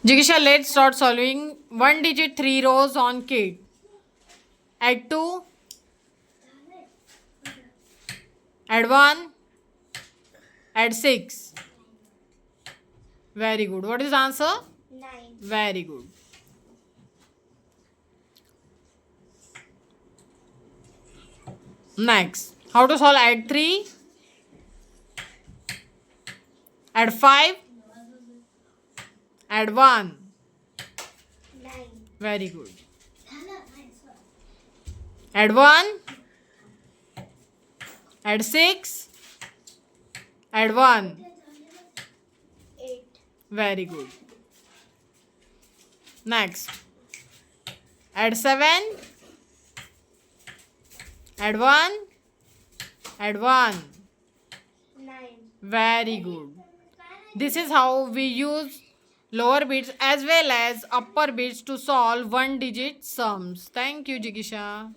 Jigisha, let's start solving 1 digit 3 rows on kit. Add 2, add 1, add 6. Very good. What is the answer? 9. Very good. Next, how to solve add 3, add 5, add 1. 9. Very good. Add 1, add 6, add 1. 8. Very good. Next, add 7, add 1, add 1. 9. Very good. This is how we use lower bits as well as upper bits to solve 1 digit sums. Thank you, Jigisha.